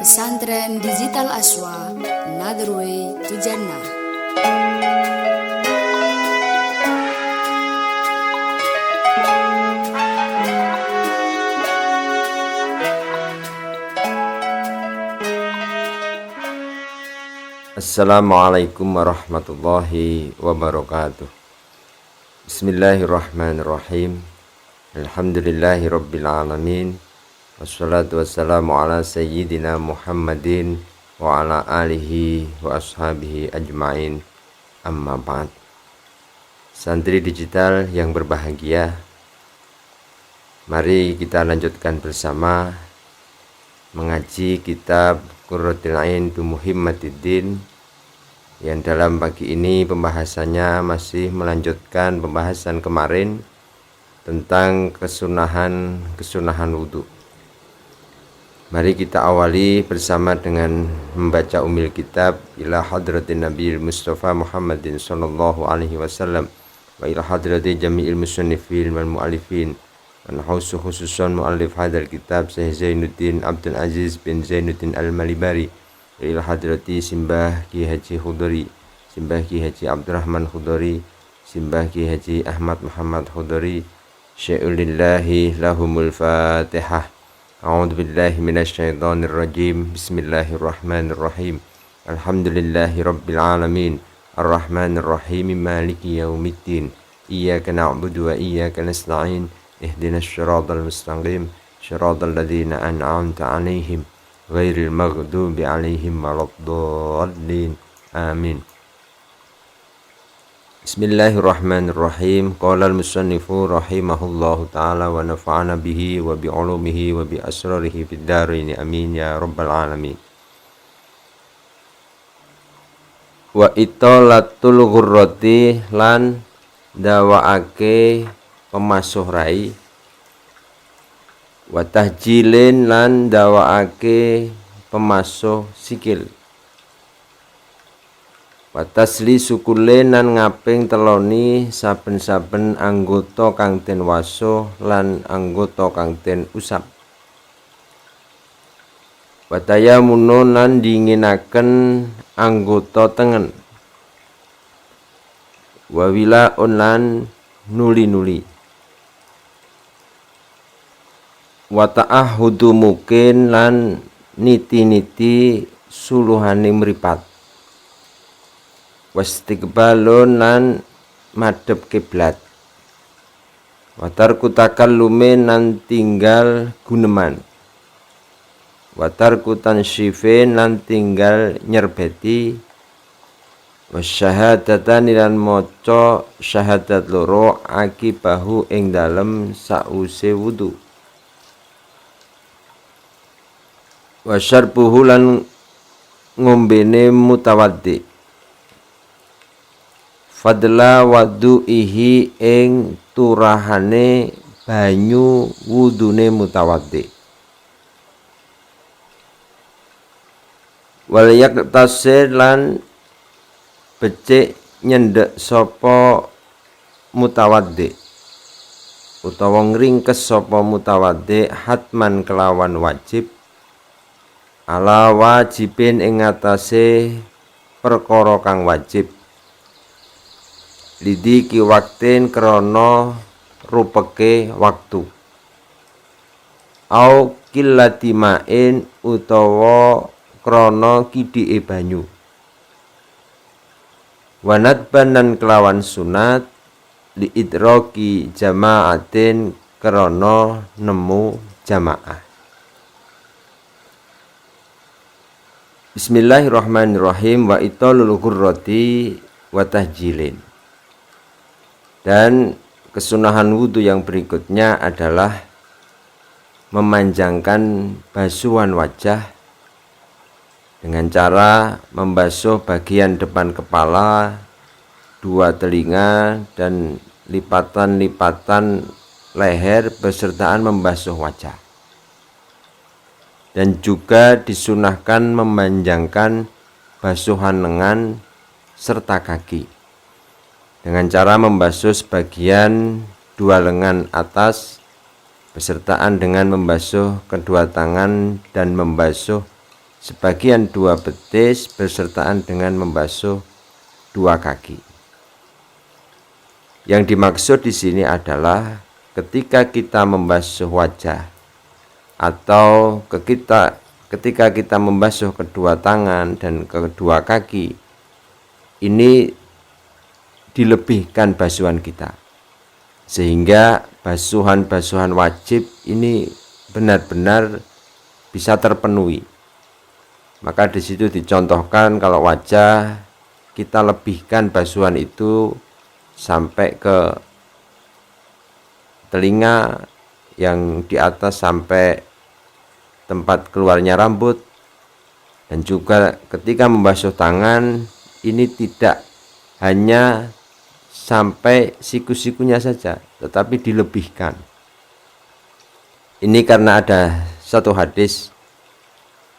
Pesantren Digital Aswa, Another Way to Jannah. Assalamualaikum warahmatullahi wabarakatuh. Bismillahirrahmanirrahim. Alhamdulillahi rabbil alamin. Wassalatu wassalamu ala sayyidina Muhammadin wa ala alihi wa ashabihi ajma'in. Amma ba'd. Santri digital yang berbahagia, mari kita lanjutkan bersama mengaji kitab Qurratul Ain bi Muhimmatiddin, yang dalam pagi ini pembahasannya masih melanjutkan pembahasan kemarin tentang kesunahan wudhu. Mari kita awali bersama dengan membaca umil kitab ila hadratin Nabi Mustafa Muhammadin sallallahu alaihi wasallam wa ila hadrati jami'il musannifin wal mu'alifin wa khususan mu'alif hadal kitab Syekh Zainuddin Abdul Aziz bin Zainuddin Al-Malibari wa ila hadrati Simbah Ki Haji Khudari, Simbah Ki Haji Abdurrahman Khudari, Simbah Ki Haji Ahmad Muhammad Khudari. Syai'ulillahi lahumul fatihah. A'udzu billahi minasyaitonir rajim. Bismillahirrahmanirrahim. Alhamdulillahi rabbil alamin. Arrahmanir rahim. Maliki yaumiddin. Iyyaka na'budu wa iyyaka nasta'in. Ihdinas siratal mustaqim. Shiratal ladzina an'amta 'alaihim ghairil maghdubi 'alaihim waladdallin. Amin. Bismillahirrahmanirrahim. Qala al-musannifu rahimahullahu ta'ala wa nafa'ana bihi wa bi ulumihi wa bi asrarihi fid dharain amin ya rabbal alamin. Wa italatul ghurrati lan dawaake pemasuh rai, wa tahjilin lan dawaake pemasuh sikil, wa tasli sukulen lan ngaping teloni saben-saben anggota kang den wasuh lan anggota kang den usap, wa tayamunun lan dinginaken anggota tengen, wa wilaun lan nuli-nuli, wa ta'ahudu mungkin lan niti-niti suluhane mripat, wastiqbalun lan madhep kiblat, wa tarku takallumin lan tinggal guneman, wa tarku tansyifin lan tinggal nyerbeti, wasyahadatan lan maca syahadat loro akibahu ing dalem sause wudu, wa syarbuhu lan ngombene mutawaddi, fadla wadu'ihi ing turahane banyu wudune mutawaddi, wal yaktasir lan becik nyendek sapa mutawaddi utawa ngringkes sapa mutawaddi hatman kelawan wajib, ala wajibin ing atase perkara kang wajib, lidiki waktin krana rupeke waktu, au qillati ma'in utawa krana kidike banyu, wanadban lan kelawan sunat li idraki jamaatin krana nemu jamaah. Bismillahirrahmanirrahim. Wa italul ghurrati wa tahjilin. Dan kesunahan wudhu yang berikutnya adalah memanjangkan basuhan wajah dengan cara membasuh bagian depan kepala, dua telinga, dan lipatan-lipatan leher besertaan membasuh wajah. Dan juga disunahkan memanjangkan basuhan lengan serta kaki dengan cara membasuh sebagian dua lengan atas besertaan dengan membasuh kedua tangan dan membasuh sebagian dua betis bersertaan dengan membasuh dua kaki. Yang dimaksud di sini adalah ketika kita membasuh wajah atau ketika kita membasuh kedua tangan dan kedua kaki, ini dilebihkan basuhan kita, sehingga basuhan-basuhan wajib ini benar-benar bisa terpenuhi. Maka di situ dicontohkan kalau wajah kita lebihkan basuhan itu sampai ke telinga, yang di atas sampai tempat keluarnya rambut. Dan juga ketika membasuh tangan ini tidak hanya sampai siku-sikunya saja, tetapi dilebihkan. Ini karena ada satu hadis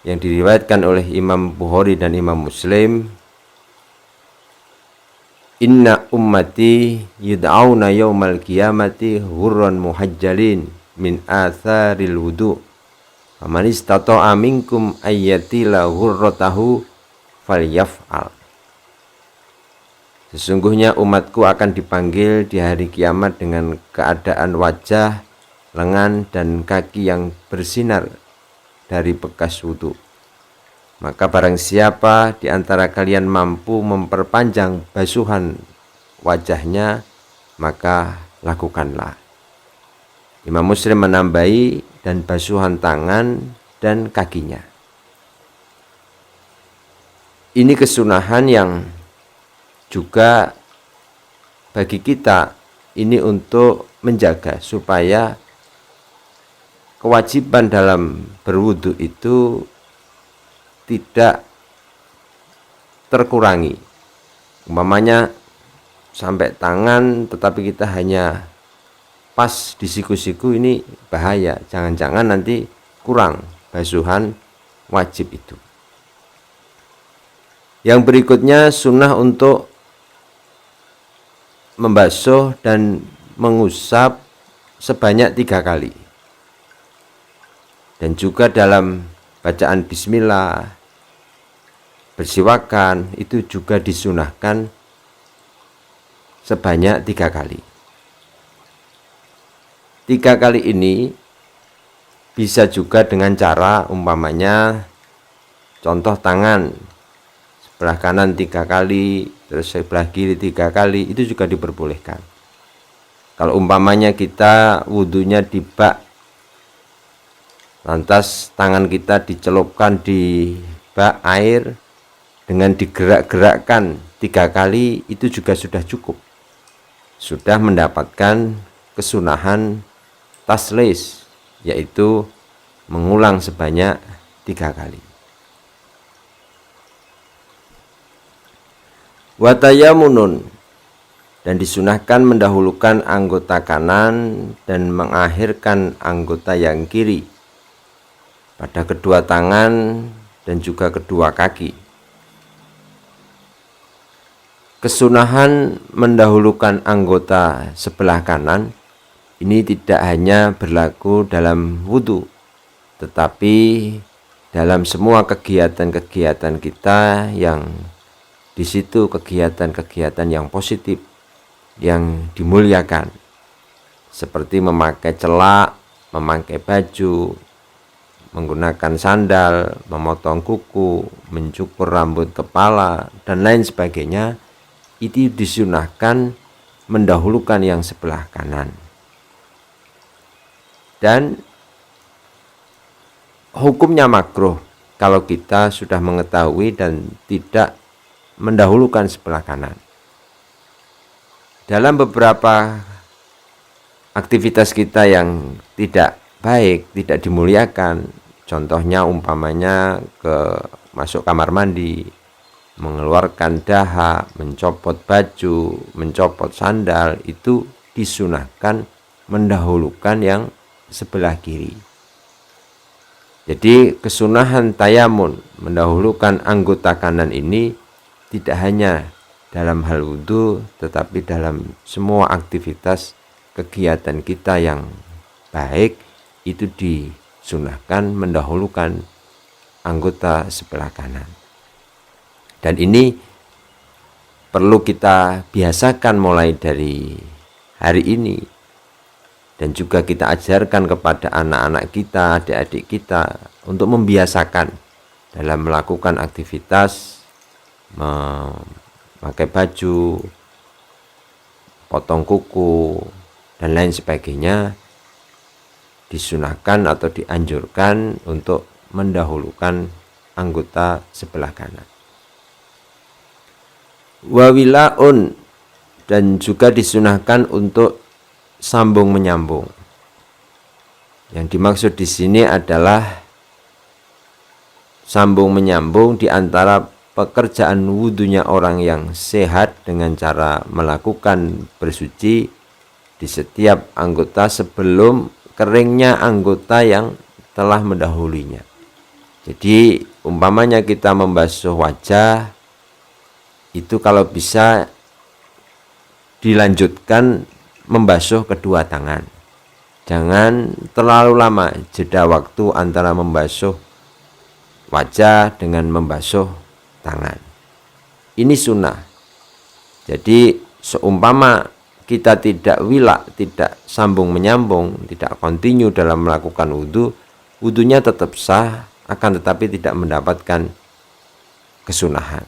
yang diriwayatkan oleh Imam Bukhari dan Imam Muslim. Inna ummati yud'auna yaumal qiyamati hurran muhajjalin min atharil wudu. Faman istata'a minkum ayyatila hurratahu falyaf'al. Sesungguhnya umatku akan dipanggil di hari kiamat dengan keadaan wajah, lengan, dan kaki yang bersinar dari bekas wudu. Maka barang siapa di antara kalian mampu memperpanjang basuhan wajahnya, maka lakukanlah. Imam Muslim menambahi, dan basuhan tangan dan kakinya. Ini kesunahan yang juga bagi kita ini untuk menjaga supaya kewajiban dalam berwudu itu tidak terkurangi. Umpamanya sampai tangan tetapi kita hanya pas di siku-siku, ini bahaya. Jangan-jangan nanti kurang basuhan wajib itu. Yang berikutnya sunnah untuk membasuh dan mengusap sebanyak 3 kali. Dan juga dalam bacaan bismillah, bersiwakan itu juga disunahkan sebanyak 3 kali. 3 kali ini bisa juga dengan cara umpamanya contoh tangan sebelah kanan 3 kali, terus sebelah kiri 3 kali, itu juga diperbolehkan. Kalau umpamanya kita wudhunya di bak, lantas tangan kita dicelupkan di bak air dengan digerak-gerakkan 3 kali, itu juga sudah cukup. Sudah mendapatkan kesunahan taslis, yaitu mengulang sebanyak 3 kali. Watayamunun, dan disunahkan mendahulukan anggota kanan dan mengakhirkan anggota yang kiri pada kedua tangan dan juga kedua kaki. Kesunahan mendahulukan anggota sebelah kanan ini tidak hanya berlaku dalam wudhu, tetapi dalam semua kegiatan-kegiatan kita yang di situ kegiatan-kegiatan yang positif, yang dimuliakan, seperti memakai celak, memakai baju, menggunakan sandal, memotong kuku, mencukur rambut kepala, dan lain sebagainya, itu disunahkan mendahulukan yang sebelah kanan. Dan hukumnya makruh kalau kita sudah mengetahui dan tidak mendahulukan sebelah kanan. Dalam beberapa aktivitas kita yang tidak baik, tidak dimuliakan, contohnya umpamanya masuk kamar mandi, mengeluarkan dahak, mencopot baju, mencopot sandal, itu disunahkan mendahulukan yang sebelah kiri. Jadi kesunahan tayamun mendahulukan anggota kanan ini tidak hanya dalam hal wudhu, tetapi dalam semua aktivitas kegiatan kita yang baik itu disunahkan mendahulukan anggota sebelah kanan. Dan ini perlu kita biasakan mulai dari hari ini, dan juga kita ajarkan kepada anak-anak kita, adik-adik kita untuk membiasakan dalam melakukan aktivitas memakai baju, potong kuku, dan lain sebagainya. Disunahkan atau dianjurkan untuk mendahulukan anggota sebelah kanan. Wawilaun, dan juga disunahkan untuk sambung menyambung. Yang dimaksud di sini adalah sambung menyambung di antara pekerjaan wudunya orang yang sehat dengan cara melakukan bersuci di setiap anggota sebelum keringnya anggota yang telah mendahulunya. Jadi umpamanya kita membasuh wajah, itu kalau bisa dilanjutkan membasuh kedua tangan. Jangan terlalu lama jeda waktu antara membasuh wajah dengan membasuh tangan. Ini sunnah. Jadi seumpama kita tidak wilak, tidak sambung menyambung, tidak kontinu dalam melakukan wudhu, wudhunya tetap sah, akan tetapi tidak mendapatkan kesunahan.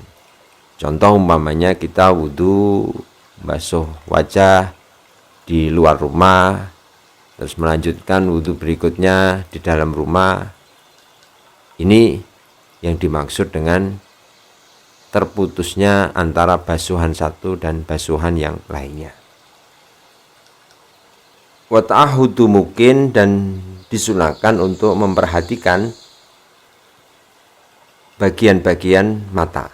Contoh umpamanya kita wudhu basuh wajah di luar rumah, terus melanjutkan wudhu berikutnya di dalam rumah. Ini yang dimaksud dengan terputusnya antara basuhan satu dan basuhan yang lainnya. Wa ta'ahudu mungkin, dan disunahkan untuk memperhatikan bagian-bagian mata.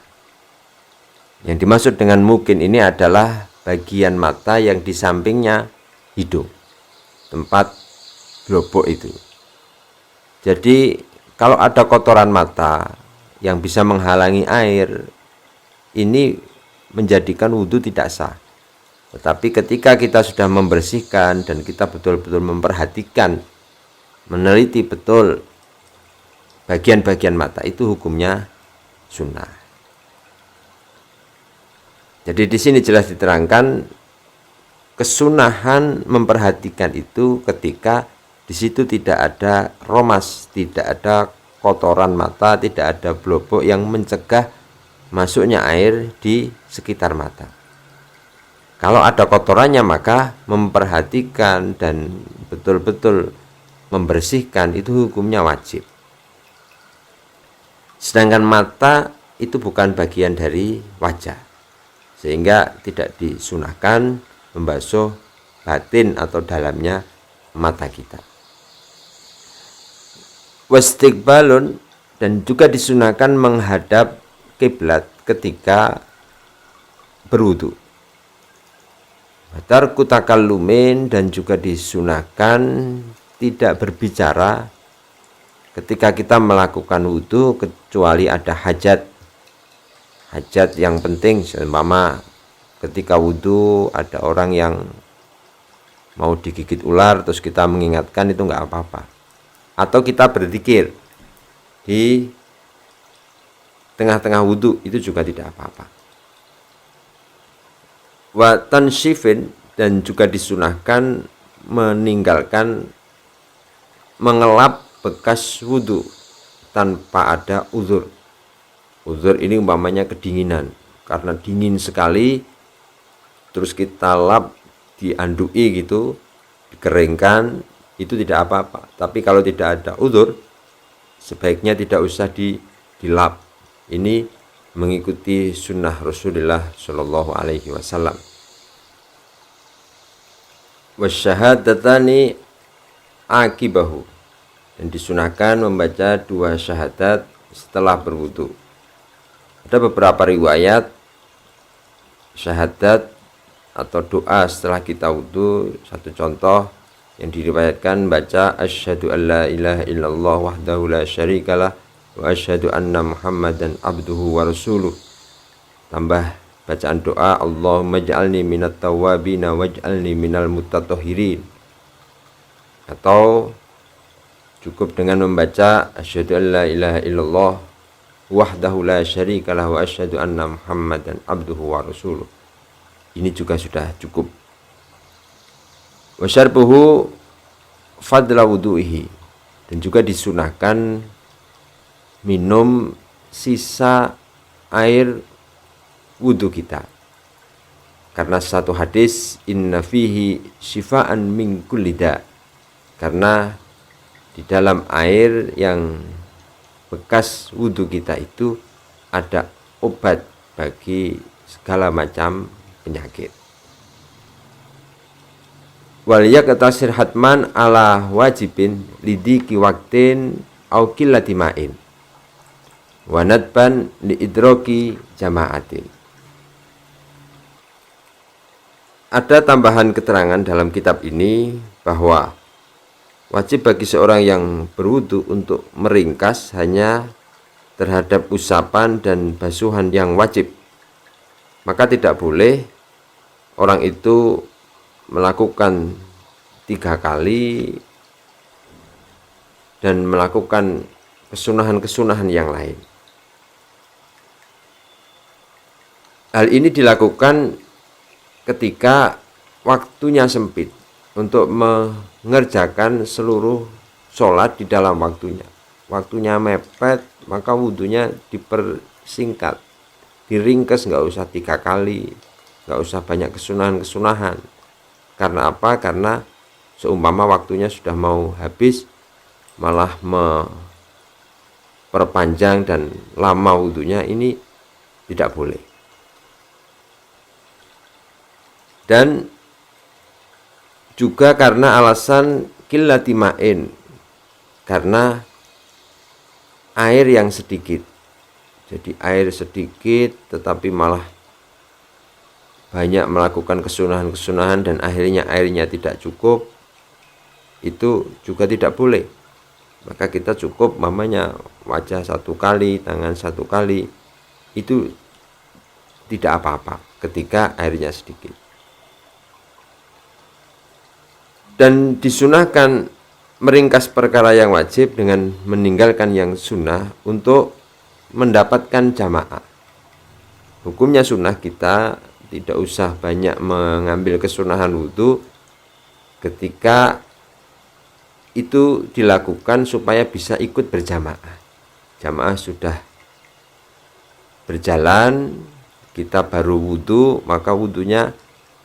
Yang dimaksud dengan mungkin ini adalah bagian mata yang di sampingnya hidung, tempat globok itu. Jadi kalau ada kotoran mata yang bisa menghalangi air, ini menjadikan wudhu tidak sah. Tetapi ketika kita sudah membersihkan dan kita betul-betul memperhatikan, meneliti betul bagian-bagian mata, itu hukumnya sunnah. Jadi di sini jelas diterangkan kesunahan memperhatikan itu ketika di situ tidak ada romas, tidak ada kotoran mata, tidak ada blobok yang mencegah masuknya air di sekitar mata. Kalau ada kotorannya, maka memperhatikan dan betul-betul membersihkan itu hukumnya wajib. Sedangkan mata itu bukan bagian dari wajah, sehingga tidak disunahkan membasuh batin atau dalamnya mata kita. Wastiqbalun, dan juga disunahkan menghadap kiblat ketika berwudu. Tarku takallumin, dan juga disunahkan tidak berbicara ketika kita melakukan wudu kecuali ada hajat yang penting. Seumpama ketika wudu ada orang yang mau digigit ular, terus kita mengingatkan, itu enggak apa-apa. Atau kita berzikir di tengah-tengah wudu, itu juga tidak apa-apa. Wa tanshifin, dan juga disunahkan meninggalkan mengelap bekas wudu tanpa ada uzur. Uzur ini umpamanya kedinginan, karena dingin sekali, terus kita lap, diandui gitu, dikeringkan, itu tidak apa-apa. Tapi kalau tidak ada uzur, sebaiknya tidak usah dilap. Ini mengikuti sunnah Rasulullah Shallallahu Alaihi Wasallam. Wasyahadatani akibahu, dan disunahkan membaca 2 syahadat setelah berwudu. Ada beberapa riwayat syahadat atau doa setelah kita wudu. Satu contoh yang diriwayatkan baca asyhadu alla ilaha illallah wahdahu la syarikalah wa asyhadu anna muhammadan abduhu wa rasuluh. Tambah bacaan doa Allahumma ij'alni minat tawwabina waj'alni minal mutatahhirin. Atau cukup dengan membaca asyhadu an la ilaha illallah wahdahu la syarikalah wa asyhadu anna muhammadan abduhu wa rasuluh. Ini juga sudah cukup. Wa syarbuhu fadla wudu'ihi, dan juga disunahkan minum sisa air wudhu kita. Karena satu hadis, inna fihi syifaan min kulli da, karena di dalam air yang bekas wudhu kita itu ada obat bagi segala macam penyakit. Wal yaktasir hatman ala wajibin lidiki waktin au qillati ma'in wa nadban li idroki jama'atin. Ada tambahan keterangan dalam kitab ini bahwa wajib bagi seorang yang berwudu untuk meringkas hanya terhadap usapan dan basuhan yang wajib. Maka tidak boleh orang itu melakukan 3 kali dan melakukan kesunahan-kesunahan yang lain. Hal ini dilakukan ketika waktunya sempit untuk mengerjakan seluruh sholat di dalam waktunya. Waktunya mepet, maka wudhunya dipersingkat, diringkas, nggak usah 3 kali, nggak usah banyak kesunahan-kesunahan. Karena apa? Karena seumpama waktunya sudah mau habis, malah memperpanjang dan lama wudhunya, ini tidak boleh. Dan juga karena alasan qillati ma'in, karena air yang sedikit. Jadi air sedikit tetapi malah banyak melakukan kesunahan-kesunahan dan akhirnya airnya tidak cukup, itu juga tidak boleh. Maka kita cukup mamanya wajah 1 kali, tangan 1 kali, itu tidak apa-apa ketika airnya sedikit. Dan disunahkan meringkas perkara yang wajib dengan meninggalkan yang sunnah untuk mendapatkan jamaah. Hukumnya sunnah kita tidak usah banyak mengambil kesunahan wudhu ketika itu dilakukan supaya bisa ikut berjamaah. Jamaah sudah berjalan, kita baru wudhu, maka wudhunya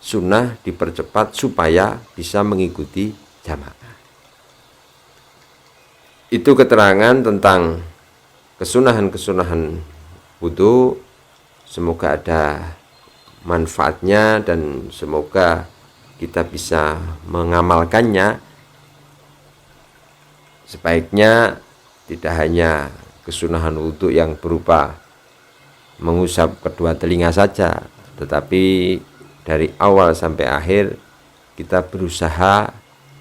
sunnah dipercepat supaya bisa mengikuti jamaah. Itu keterangan tentang kesunahan-kesunahan wudhu. Semoga ada manfaatnya dan semoga kita bisa mengamalkannya. Sebaiknya tidak hanya kesunahan wudhu yang berupa mengusap kedua telinga saja, tetapi dari awal sampai akhir kita berusaha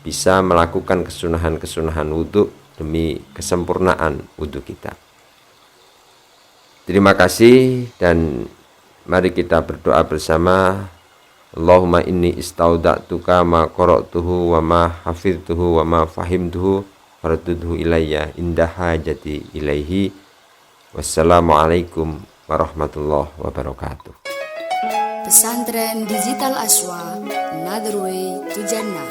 bisa melakukan kesunahan-kesunahan wudhu demi kesempurnaan wudhu kita. Terima kasih dan mari kita berdoa bersama. Allahumma inni istauda'tuka ma qara'tuhu wa ma hafidtuhu wa ma fahimtuhu faradudhu ilayya inda hajati ilaihi. Wassalamualaikum warahmatullahi wabarakatuh. Pesantren Digital Aswa, another way to Jannah.